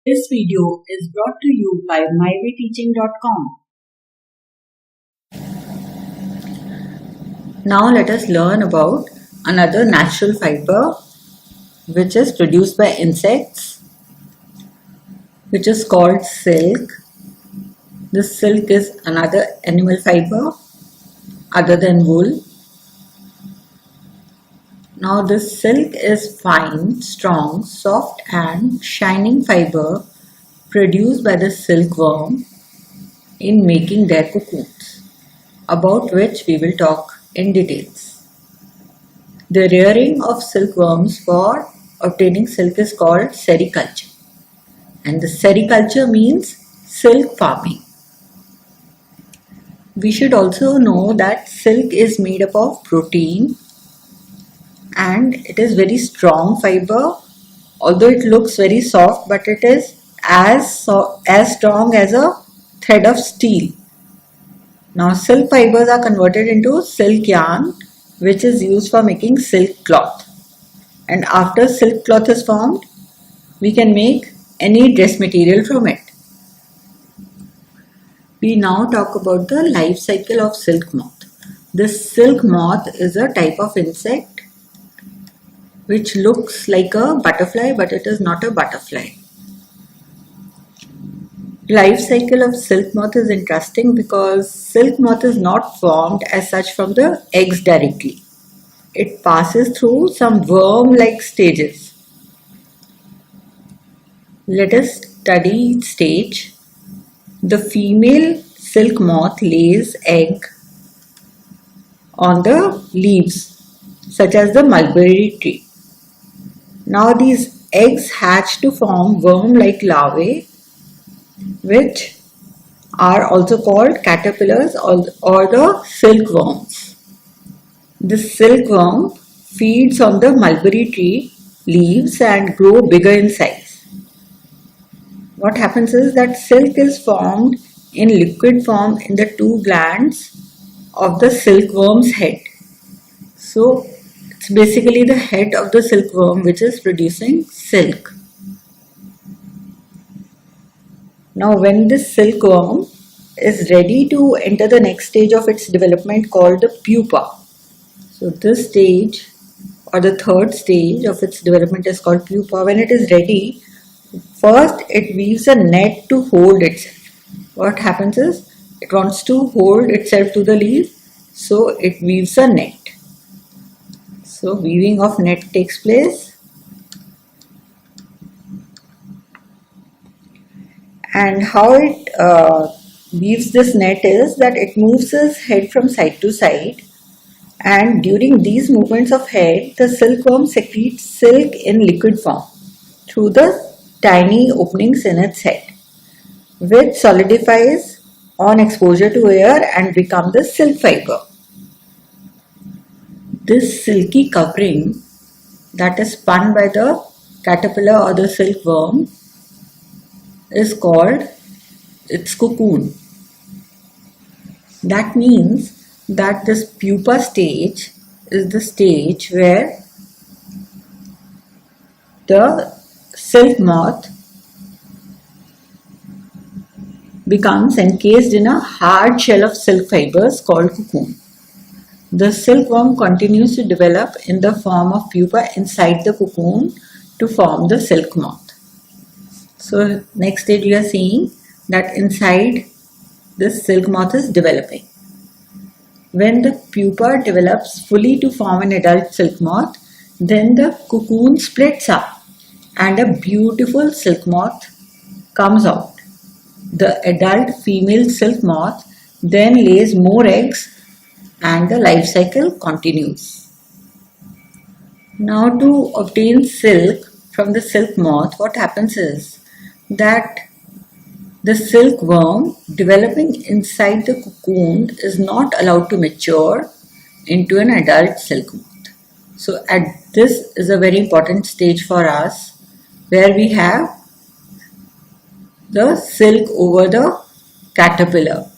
This video is brought to you by myvteaching.com. Now let us learn about another natural fiber which is produced by insects, which is called silk. This silk is another animal fiber other than wool. Now this silk is fine, strong, soft and shining fiber produced by the silkworm in making their cocoons, about which we will talk in details. The rearing of silkworms for obtaining silk is called sericulture, and the sericulture means silk farming. We should also know that silk is made up of protein and it is very strong fiber, although it looks very soft, but it is as strong as a thread of steel. Now silk fibers are converted into silk yarn, which is used for making silk cloth, and after silk cloth is formed, we can make any dress material from it. We now talk about the life cycle of silk moth. This silk moth is a type of insect which looks like a butterfly, but it is not a butterfly. Life cycle of silk moth is interesting because silk moth is not formed as such from the eggs directly. It passes through some worm-like stages. Let us study each stage. The female silk moth lays egg on the leaves, such as the mulberry tree. Now these eggs hatch to form worm-like larvae, which are also called caterpillars or the silkworms. The silkworm feeds on the mulberry tree leaves and grow bigger in size. What happens is that silk is formed in liquid form in the two glands of the silkworm's head. So it's basically the head of the silkworm which is producing silk. Now when this silkworm is ready to enter the next stage of its development called the pupa. So this stage or the third stage of its development is called pupa. When it is ready, first it weaves a net to hold itself. What happens is it wants to hold itself to the leaf, so it weaves a net. So weaving of net takes place, and how it weaves this net is that it moves its head from side to side, and during these movements of head, the silkworm secretes silk in liquid form through the tiny openings in its head, which solidifies on exposure to air and becomes the silk fiber. This silky covering that is spun by the caterpillar or the silkworm is called its cocoon. That means that this pupa stage is the stage where the silk moth becomes encased in a hard shell of silk fibers called cocoon. The silkworm continues to develop in the form of pupa inside the cocoon to form the silk moth. So next stage we are seeing that inside this silk moth is developing. When the pupa develops fully to form an adult silk moth, then the cocoon splits up and a beautiful silk moth comes out. The adult female silk moth then lays more eggs and the life cycle continues. Now to obtain silk from the silk moth, what happens is that the silkworm developing inside the cocoon is not allowed to mature into an adult silk moth. So this is a very important stage for us, where we have the silk over the caterpillar.